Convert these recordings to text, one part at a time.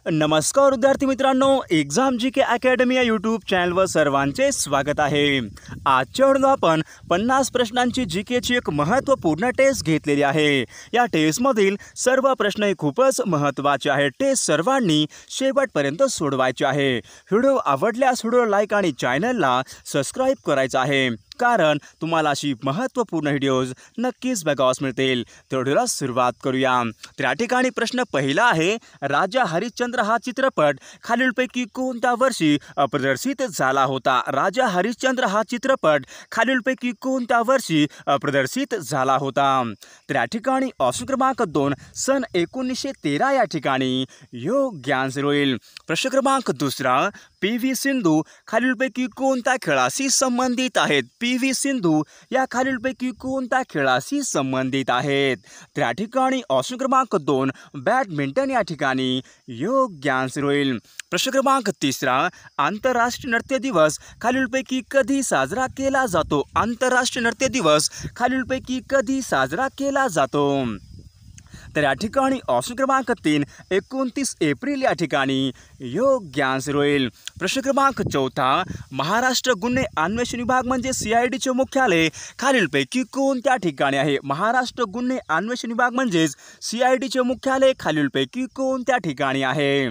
नमस्कार विद्यार्थी मित्रांनो, एक्झाम जी के अकॅडमी या यूट्यूब चॅनलवर सर्वांचे स्वागत आहे। आजच्या व्हिडिओत आपण 50 प्रश्नांची जी केची एक महत्त्वपूर्ण टेस्ट घेतलेली आहे। या टेस्टमधील सर्व प्रश्न खूपच महत्त्वाचे आहेत। टेस्ट सर्वांनी शेवटपर्यंत सोडवायची आहे। व्हिडिओ आवडल्यास व्हिडिओ लाईक आणि चॅनलला सबस्क्राइब करायचं आहे, कारण तुम्हाला अशी महत्त्वपूर्ण व्हिडिओज नक्कीच बघावयास मिळतील। तर व्हिडिओला सुरुवात करूया। तर या ठिकाणी प्रश्न पहिला आहे, राजा हरिश्चंद्र हा चित्रपट खालीलपैकी कोणत्या वर्षी प्रदर्शित झाला होता? राजा हरिश्चंद्र हा चित्रपट खालीलपैकी कोणत्या वर्षी प्रदर्शित झाला होता? तर या ठिकाणी ऑप्शन क्रमांक 2 सन 1913 या ठिकाणी योग्य आन्सर होईल। प्रश्न क्रमांक दुसरा, पी.व्ही. सिंधू खालीलपैकी कोणत्या खेळाशी संबंधित आहेत? पी.व्ही. सिंधू या खालीलपैकी कोणत्या खेळाशी संबंधित आहेत? तर या ठिकाणी ऑप्शन क्रमांक 2 बॅडमिंटन या ठिकाणी योग्य आन्सर होईल। प्रश्न क्रमांक तिसरा, आंतरराष्ट्रीय नृत्य दिवस खालीलपैकी कधी साजरा केला जातो? आंतरराष्ट्रीय नृत्य दिवस खालीलपैकी कधी साजरा केला जातो? तर या ठिकाणी ऑप्शन क्रमांक 3 29 एप्रिल या ठिकाणी योग्य आन्सर होईल। प्रश्न क्रमांक चौथा, महाराष्ट्र गुन्हे अन्वेषण विभाग म्हणजे CIDचे मुख्यालय खालीलपैकी कोणत्या ठिकाणी आहे? महाराष्ट्र गुन्हे अन्वेषण विभाग म्हणजेच CIDचे मुख्यालय खालीलपैकी कोणत्या ठिकाणी आहे?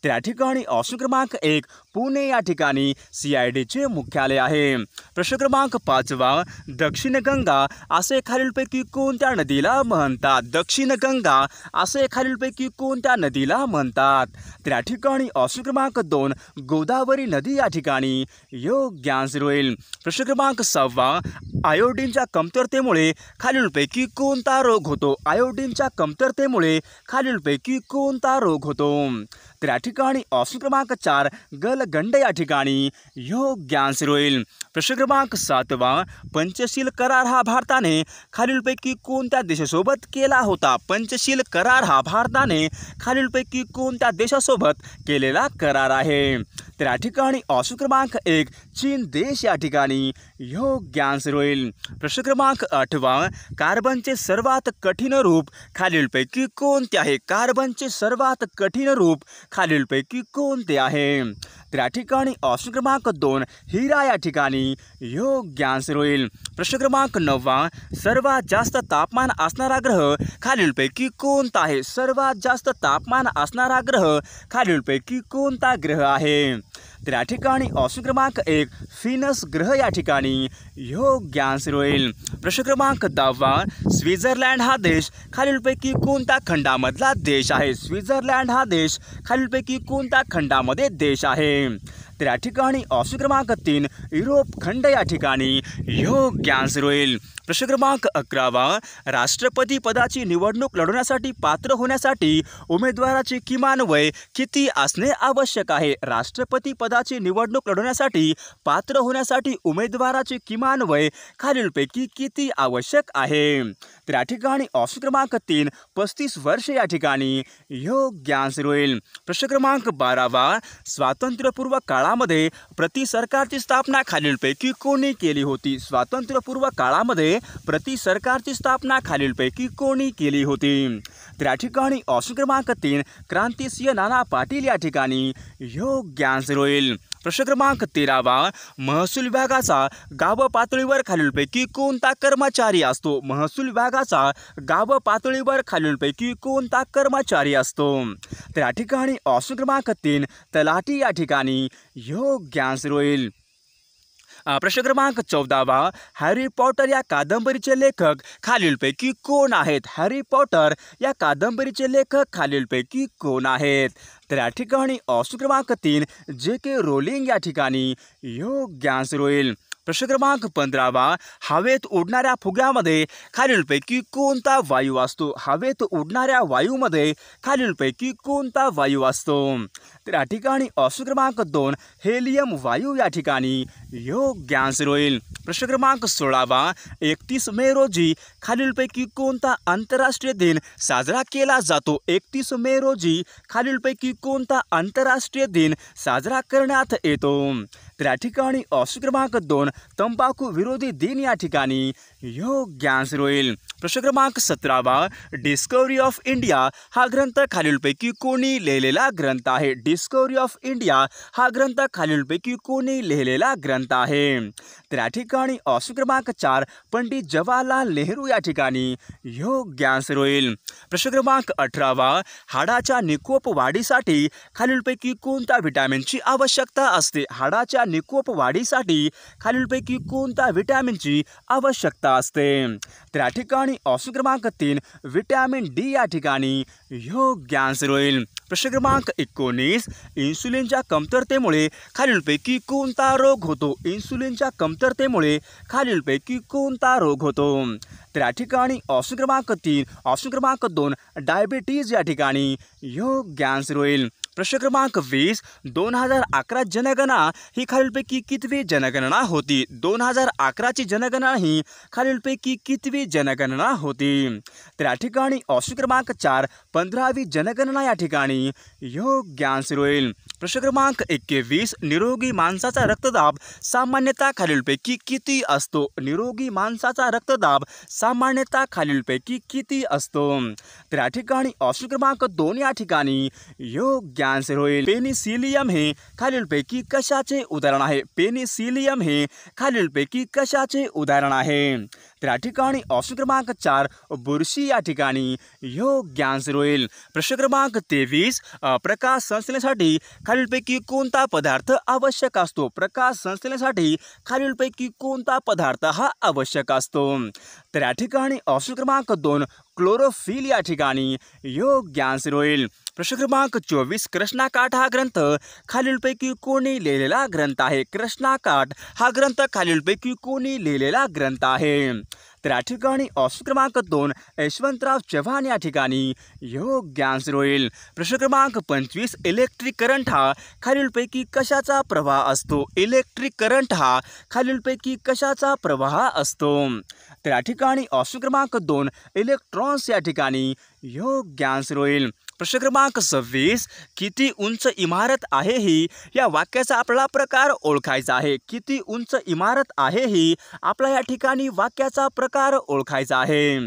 तर या ठिकाणी ऑप्शन क्रमांक 1 पुणे या ठिकाणी CIDचे मुख्यालय आहे। प्रश्न क्रमांक 5, दक्षिण गंगा असे खालीलपैकी कोणत्या नदीला म्हणतात? दक्षिण गंगा असे खालीलपैकी कोणत्या नदीला म्हणतात? तर या ठिकाणी ऑप्शन क्रमांक 2 गोदावरी नदी या ठिकाणी योग्य आन्सर होईल। प्रश्न क्रमांक 6, आयोडीनच्या कमतरतेमुळे खालीलपैकी कोणता रोग होतो? आयोडीनच्या कमतरतेमुळे खालीलपैकी कोणता रोग होतो? तर या ठिकाणी ऑप्शन क्रमांक 4 गलगंड या ठिकाणी योग्य आन्सर होईल। प्रश्न क्रमांक 7, पंचशील करार हा भारताने खालीलपैकी कोणत्या देशासोबत केला होता? पंचशील करार हा भारताने खालीलपैकी कोणत्या देशासोबत केलेला करार आहे? तर या ठिकाणी ऑप्शन क्रमांक 1 चीन देश या ठिकाणी योग्य आन्सर होईल। प्रश्न क्रमांक 8, कार्बनचे सर्वात कठीण रूप खालीलपैकी कोणते आहे? कार्बनचे सर्वात कठीण रूप खालीलपैकी कोणते आहे? तर या ठिकाणी ऑप्शन क्रमांक 2 हिरा या ठिकाणी योग्य आन्सर होईल। प्रश्न क्रमांक 9, सर्वात जास्त तापमान असणारा ग्रह खालीलपैकी कोणता आहे? सर्वात जास्त तापमान असणारा ग्रह खालीलपैकी कोणता ग्रह आहे? तर या ठिकाणी ऑप्शन क्रमांक 1 व्हीनस ग्रह या ठिकाणी योग्य आन्सर होईल। प्रश्न क्रमांक 10, स्वित्झर्लंड हा देश खालीलपैकी कोणत्या खंडामधला देश आहे? स्वित्झर्लंड हा देश खालीलपैकी कोणत्या खंडामध्ये देश आहे? तर या ठिकाणी ऑप्शन क्रमांक 3 युरोप खंड या ठिकाणी योग्य आन्सर होईल। प्रश्न क्रमांक 11, राष्ट्रपती पदाची निवडणूक लढवण्यासाठी पात्र होण्यासाठी उमेदवाराचे किमान वय किती असणे आवश्यक आहे? राष्ट्रपती पदाची निवडणूक लढवण्यासाठी पात्र होण्यासाठी उमेदवाराचे किमान वय खालीलपैकी किती आवश्यक आहे? तर या ठिकाणी ऑप्शन क्रमांक 3 35 वर्ष या ठिकाणी योग्य आन्सर होईल। प्रश्न क्रमांक 12, स्वातंत्र्यपूर्व काळामध्ये प्रति सरकारची स्थापना खालीलपैकी कोणी केली होती? स्वातंत्र्यपूर्व काळामध्ये प्रति सरकारची स्थापना खालीलपैकी कोणी केली होती? तर या ठिकाणी ऑप्शन क्रमांक 3 क्रांतिसिंह नाना पाटील या ठिकाणी योग्य आन्सर होईल। प्रश्न क्रमांक 13, महसूल विभागाचा गाव पातळीवर खालीलपैकी कोणता कर्मचारी असतो? महसूल विभागाचा गाव पातळीवर खालीलपैकी कोणता कर्मचारी असतो? तर या ठिकाणी ऑप्शन क्रमांक 3 तलाठी या ठिकाणी योग्य आन्सर होईल। प्रश्न क्रमांक 14, हॅरी पॉटर या कादंबरीचे लेखक खालीलपैकी कोण आहेत? हॅरी पॉटर या कादंबरीचे लेखक खालीलपैकी कोण आहेत? तर या ठिकाणी ऑप्शन क्रमांक 3 J.K. रोलिंग या ठिकाणी योग्य आन्सर होईल। प्रश्न क्रमांक 15, हवेत उडणाऱ्या फुग्यामध्ये खालीलपैकी कोणता वायू असतो? हवेत उडणाऱ्या वायूमध्ये खालीलपैकी कोणता वायू असतो? तर या ठिकाणी ऑप्शन क्रमांक 2 हेलियम वायू या ठिकाणी योग्य आन्सर होईल। प्रश्न क्रमांक 16, 31 मे रोजी खालीलपैकी कोणता आंतरराष्ट्रीय दिन साजरा केला जातो? 31 मे रोजी खालीलपैकी कोणता आंतरराष्ट्रीय दिन साजरा करण्यात येतो? तर या ठिकाणी ऑप्शन क्रमांक 2 तंबाखू विरोधी दिन या ठिकाणी योग्य आन्सर होईल प्रश्न क्रमांक 17 डिस्कवरी ऑफ इंडिया हा ग्रंथ खालीलपैकी कोणी लिहिलेला ग्रंथ आहे। डिस्कवरी ऑफ इंडिया हा ग्रंथ खालीलपैकी कोणी लिहिलेला ग्रंथ आहे। तर या ठिकाणी ऑप्शन क्रमांक 4 पंडित जवाहरलाल नेहरू या ठिकाणी योग्य आन्सर होईल प्रश्न क्रमांक 18 हाडाच्या निकोप वाढीसाठी खालीलपैकी कोणत्या व्हिटॅमिनची आवश्यकता असते। हाडाच्या निकोप वाढीसाठी खालीलपैकी कोणत्या व्हिटॅमिनची आवश्यकता असते। तर या ठिकाणी ऑप्शन क्रमांक 3 व्हिटॅमिन डी या ठिकाणी योग्य आन्सर होईल प्रश्न क्रमांक 19 इन्सुलिनच्या कमतरतेमुळे खालीलपैकी कोणता रोग होतो। इन्सुलिनच्या कमतरतेमुळे खालीलपैकी कोणता रोग होतो। तर या ठिकाणी ऑप्शन क्रमांक 3 ऑप्शन क्रमांक 2 डायबिटीज या ठिकाणी योग्य आन्सर होईल प्रश्न क्रमांक 20 2011 जनगणना ही खालीलपैकी कितवी जनगणना होती। 2011ची जनगणना ही खालीलपैकी कितवी जनगणना होती। तर या ठिकाणी ऑप्शन क्रमांक 4 15वी जनगणना या ठिकाणी योग्य आन्सर होईल प्रश्न क्रमांक 21 निरोगी माणसाचा रक्तदाब सामान्यतः खालीलपैकी किती असतो। निरोगी माणसाचा रक्तदाब सामान्यतः खालीलपैकी किती असतो। तर या ठिकाणी ऑप्शन क्रमांक 2 या ठिकाणी योग्य आन्सर होईल पेनिसिलियम हे खालीलपैकी कशाचे उदाहरण आहे। पेनिसिलियम हे खालीलपैकी कशाचे उदाहरण आहे। तर या ठिकाणी ऑप्शन क्रमांक 4 बुरशी या ठिकाणी योग्य आन्सर होईल प्रश्न क्रमांक 23 प्रकाश संश्लेषणासाठी खालीलपैकी कोणता पदार्थ आवश्यक असतो। प्रकाश संश्लेषणासाठी खालीलपैकी कोणता पदार्थ हा आवश्यक असतो। तर या ठिकाणी ऑप्शन क्रमांक 2 क्लोरोफिल या ठिकाणी योग्य आन्सर होईल प्रश्न क्रमांक 24 कृष्णाकाठ हा ग्रंथ खालीलपैकी कोणी लिहिलेला ग्रंथ आहे। कृष्णाकाठ हा ग्रंथ खालीलपैकी कोणी लिहिलेला ग्रंथ आहे। तर या ठिकाणी ऑप्शन क्रमांक 2 यशवंतराव चव्हाण या ठिकाणी योग्य आन्सर होईल प्रश्न क्रमांक 25 इलेक्ट्रिक करंट हा खालीलपैकी कशाचा प्रवाह असतो। इलेक्ट्रिक करंट हा खालीलपैकी कशाचा प्रवाह असतो। तर या ठिकाणी ऑप्शन क्रमांक 2 इलेक्ट्रॉन्स या ठिकाणी योग्य आन्सर होईल प्रश्न क्रमांक 26 किती उंच इमारत आहे ही या वाक्याचा आपला प्रकार ओळखायचा आहे। किती उंच इमारत आहे ही आपला या ठिकाणी वाक्याचा प्रकार ओळखायचा आहे।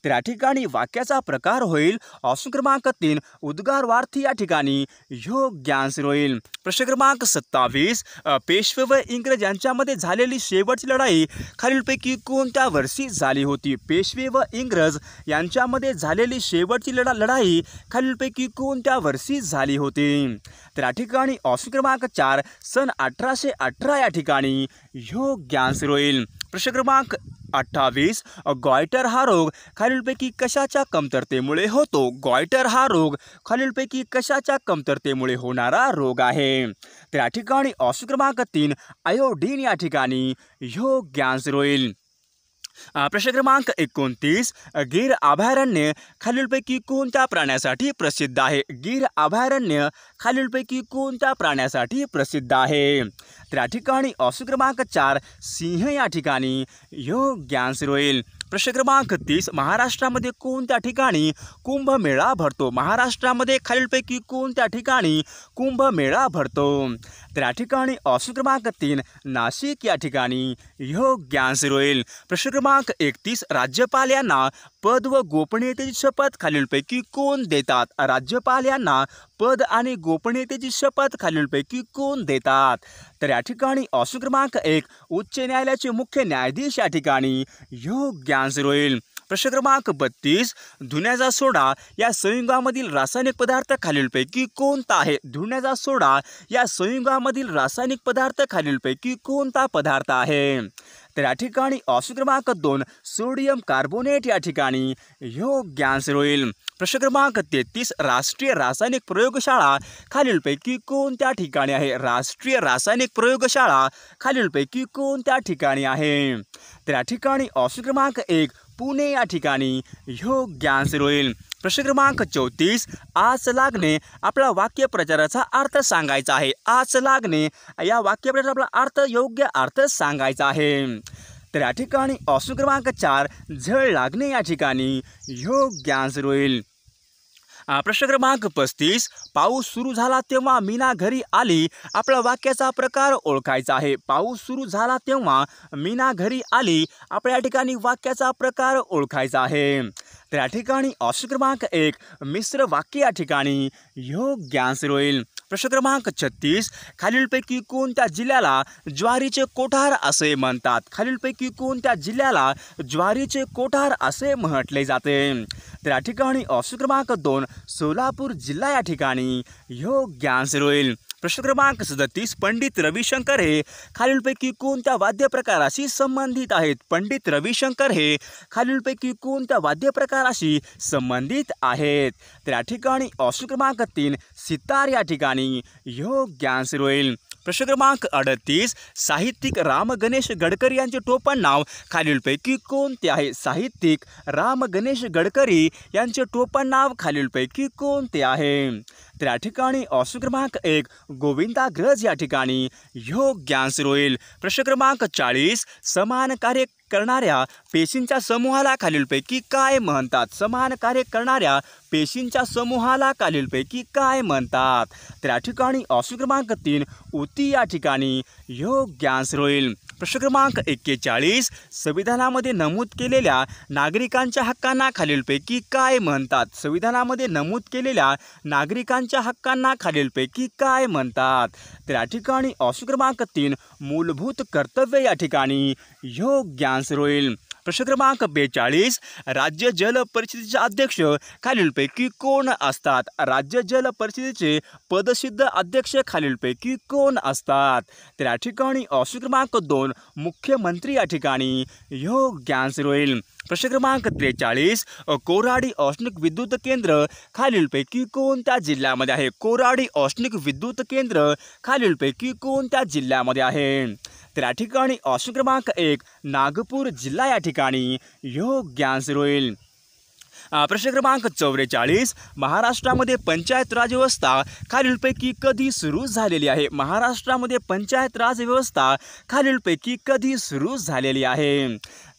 तर या ठिकाणी वाक्याचा प्रकार होईल ऑप्शन क्रमांक 3 उद्गारवार्थी या ठिकाणी योग्य आन्सर होईल प्रश्न क्रमांक 27 पेशवे व इंग्रज यांच्यामध्ये झालेली शेवटची लढाई खालीलपैकी कोणत्या वर्षी झाली होती। पेशवे व इंग्रज यांच्यामध्ये झालेली शेवटची लढाई खालीलपैकी कोणत्या वर्षी झाली होती। तर या ठिकाणी ऑप्शन क्रमांक 4 सन 1818 या ठिकाणी योग्य आन्सर होईल प्रश्न क्रमांक 28 गॉयटर हा रोग खालीलपैकी कशाच्या कमतरतेमुळे होतो। गॉयटर हा रोग खालीलपैकी कशाच्या कमतरतेमुळे होणारा रोग आहे। तर या ठिकाणी ऑप्शन क्रमांक 3 आयोडीन या ठिकाणी योग्य आन्सर होईल प्रश्न क्रमांक 29 गीर अभयारण्य खालीलपैकी कोणत्या प्राण्यासाठी प्रसिद्ध आहे। गीर अभयारण्य खालीलपैकी कोणत्या प्राण्यासाठी प्रसिद्ध आहे। तर या ठिकाणी ऑप्शन क्रमांक 4 सिंह या ठिकाणी योग्य आन्सर होईल प्रश्न क्रमांक 30 महाराष्ट्रामध्ये कोणत्या ठिकाणी कुंभमेळा भरतो। महाराष्ट्रामध्ये खालीलपैकी कोणत्या ठिकाणी कुंभमेळा भरतो। तर या ठिकाणी ऑप्शन क्रमांक 3 नाशिक या ठिकाणी योग्य आन्सर होईल प्रश्न क्रमांक 31 राज्यपाल यांना पद व गोपनीयतेची शपथ खालीलपैकी कोण देतात। राज्यपाल यांना पद आणि गोपनीयतेची शपथ खालीलपैकी कोण देतात। तर या ठिकाणी ऑप्शन क्रमांक 1 उच्च न्यायालयाचे मुख्य न्यायाधीश या ठिकाणी योग्य आन्सर होईल प्रश्न क्रमांक 32 धुण्याचा सोडा या संयुगामधील रासायनिक पदार्थ खालीलपैकी कोणता आहे। धुण्याचा सोडा या संयुगामधील रासायनिक पदार्थ खालीलपैकी कोणता पदार्थ आहे। तर या ठिकाणी ऑप्शन क्रमांक 2 सोडियम कार्बोनेट या ठिकाणी योग्य आन्सर होईल प्रश्न क्रमांक 33 राष्ट्रीय रासायनिक प्रयोगशाळा खालीलपैकी कोणत्या ठिकाणी आहे। राष्ट्रीय रासायनिक प्रयोगशाळा खालीलपैकी कोणत्या ठिकाणी आहे। तर या ठिकाणी ऑप्शन क्रमांक 1 पुणे या ठिकाणी योग्य आन्सर होईल प्रश्न क्रमांक 34 आस लागणे आपला वाक्यप्रचाराचा अर्थ सांगायचा आहे। आस लागणे या वाक्यप्रचाराचा आपला अर्थ योग्य अर्थ सांगायचा आहे। तर या ठिकाणी ऑप्शन क्रमांक 4 झळ लागणे या ठिकाणी योग्य आन्सर होईल प्रश्न क्रमांक 35 पाऊस सुरू झाला तेव्हा मीना घरी आली आपला वाक्याचा प्रकार ओळखायचा आहे। पाऊस सुरू झाला तेव्हा मीना घरी आली आपल्या या ठिकाणी वाक्याचा प्रकार ओळखायचा आहे। तर या ठिकाणी ऑप्शन क्रमांक 1 मिश्र वाक्य या ठिकाणी योग्य आन्सर होईल। प्रश्न क्रमांक 36 खालीलपैकी कोणत्या जिल्ह्याला ज्वारीचे कोठार असे म्हणतात? खालीलपैकी कोणत्या जिल्ह्याला ज्वारीचे कोठार असे म्हटले जाते? तर या ठिकाणी ऑप्शन क्रमांक 2 सोलापूर जिल्हा या ठिकाणी योग्य आन्सर होईल। प्रश्न क्रमांक 37 पंडित रविशंकर हे खालीलपैकी कोणत्या वाद्य प्रकाराशी संबंधित आहेत? पंडित रविशंकर हे खालीलपैकी कोणत्या वाद्य प्रकाराशी संबंधित आहेत? तर या ठिकाणी ऑप्शन क्रमांक 3 सितार या ठिकाणी योग्य आन्सर होईल। प्रश्न क्रमांक 38 साहित्यिक राम गणेश गडकरी यांचे टोपण नाव खालीलपैकी कोणते आहे? साहित्यिक राम गणेश गडकरी यांचे टोपण नाव खालीलपैकी कोणते आहे? तर या ठिकाणी ऑप्शन क्रमांक 1 गोविंदाग्रज या ठिकाणी योग्य आन्सर होईल। प्रश्न क्रमांक 40 समान कार्य करणाऱ्या पेशींच्या समूहाला खालीलपैकी काय म्हणतात? समान कार्य करणाऱ्या पेशींच्या समूहाला खालीलपैकी काय म्हणतात? तर या ठिकाणी ऑप्शन क्रमांक 3 ऊती या ठिकाणी योग्य आन्सर होईल। प्रश्न क्रमांक 41 संविधानामध्ये नमूद केलेल्या नागरिकांच्या हक्कांना खालीलपैकी काय म्हणतात? संविधानामध्ये नमूद केलेल्या नागरिकांच्या हक्कांना खालीलपैकी काय म्हणतात? तर या ठिकाणी ऑप्शन क्रमांक 3 मूलभूत कर्तव्य या ठिकाणी योग्य आन्सर होईल। प्रश्न क्रमांक 42 राज्य जल परिषदेचे अध्यक्ष खालीलपैकी कोण असतात? राज्य जल परिषदेचे पदसिद्ध अध्यक्ष खालीलपैकी कोण असतात? तर या ठिकाणी ऑप्शन क्रमांक 2 मुख्यमंत्री या ठिकाणी योग्य आन्सर होईल। प्रश्न क्रमांक 43 कोराडी औष्णिक विद्युत केंद्र खालीलपैकी कोणत्या जिल्ह्यामध्ये आहे? कोराडी औष्णिक विद्युत केंद्र खालीलपैकी कोणत्या जिल्ह्यामध्ये आहे? तर या ठिकाणी ऑप्शन क्रमांक 1 नागपूर जिल्हा या ठिकाणी योग्य आन्सर होईल। प्रश्न क्रमांक 44 महाराष्ट्रामध्ये पंचायत राज व्यवस्था खालीलपैकी कधी सुरू झालेली आहे? महाराष्ट्रामध्ये पंचायत राज व्यवस्था खालीलपैकी कधी सुरू झालेली आहे?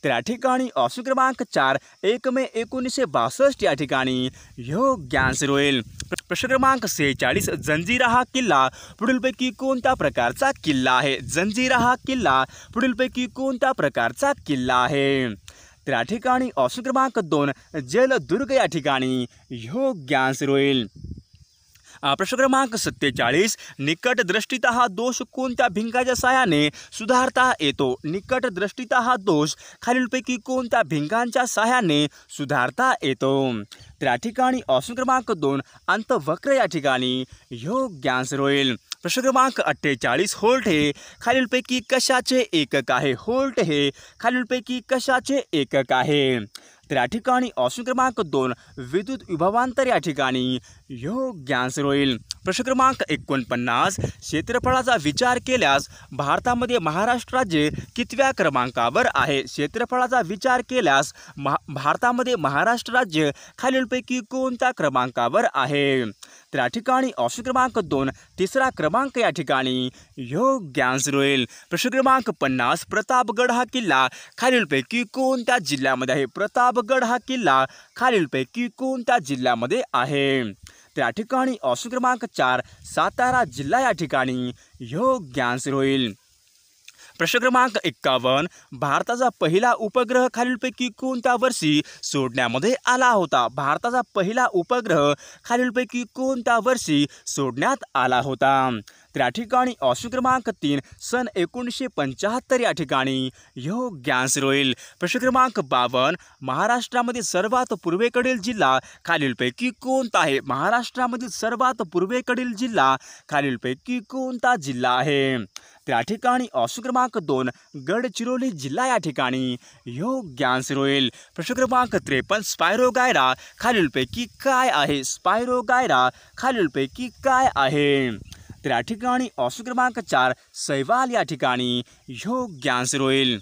तर या ठिकाणी ऑप्शन क्रमांक 4 1 मे 1962 या ठिकाणी योग्य आन्सर होईल। प्रश्न क्रमांक 46 जंजिरा हा किल्ला पुढीलपैकी कोणत्या प्रकारचा किल्ला आहे? जंजिरा हा किल्ला पुढीलपैकी कोणत्या प्रकारचा किल्ला आहे? तर या ठिकाणी ऑप्शन क्रमांक 2 जलदुर्ग या ठिकाणी योग्य आन्सर होईल। प्रश्न क्रमांक 47 निकटदृष्टिता हा दोष कोणत्या भिंगाच्या सहाय्याने सुधारता येतो? निकटदृष्टिता हा दोष खालीलपैकी कोणत्या भिंगांच्या सहाय्याने सुधारता येतो? तर या ठिकाणी ऑप्शन क्रमांक 2 अंतवक्र या ठिकाणी योग्य आन्सर होईल। प्रश्न क्रमांक 48 होल्ट हे खालीलपैकी कशाचे एकक आहे? होल्ट हे खालीलपैकी कशाचे एकक आहे? तर या ठिकाणी ऑप्शन क्रमांक 2 विद्युत विभवांतर या ठिकाणी योग्य आन्सर होईल। प्रश्न क्रमांक 49 क्षेत्रफळाचा विचार केल्यास भारतामध्ये महाराष्ट्र राज्य कितव्या क्रमांकावर आहे? क्षेत्रफळाचा विचार केल्यास भारतामध्ये महाराष्ट्र राज्य खालीलपैकी कोणत्या क्रमांकावर आहे? तर या ठिकाणी ऑप्शन क्रमांक 2 तिसरा क्रमांक या ठिकाणी योग्य आन्सर होईल। प्रश्न क्रमांक 50 प्रतापगड हा किल्ला खालीलपैकी कोणत्या जिल्ह्यामध्ये आहे? प्रतापगड हा किल्ला खालीलपैकी कोणत्या जिल्ह्यामध्ये आहे? तर या ठिकाणी ऑप्शन क्रमांक 4 सातारा जिल्हा या ठिकाणी योग्य आन्सर होईल। प्रश्न क्रमांक 51 भारताचा पहिला उपग्रह खालीलपैकी कोणत्या वर्षी सोडण्यामध्ये आला होता? भारताचा पहिला उपग्रह खालीलपैकी कोणत्या वर्षी सोडण्यात आला होता? तर या ठिकाणी ऑप्शन क्रमांक 3 सन 1975 या ठिकाणी योग्य आन्सर होईल। प्रश्न क्रमांक 52 महाराष्ट्रामध्ये सर्वात पूर्वेकडील जिल्हा खालीलपैकी कोणता आहे? महाराष्ट्रामधील सर्वात पूर्वेकडील जिल्हा खालीलपैकी कोणता जिल्हा आहे? तर या ठिकाणी ऑप्शन क्रमांक 2 गडचिरोली जिल्हा या ठिकाणी योग्य आन्सर होईल। प्रश्न क्रमांक 53 स्पायरोगायरा खालीलपैकी काय आहे? स्पायरोगायरा खालीलपैकी काय आहे? तर या ठिकाणी ऑप्शन क्रमांक 4 शैवाल या ठिकाणी योग्य आन्सर होईल।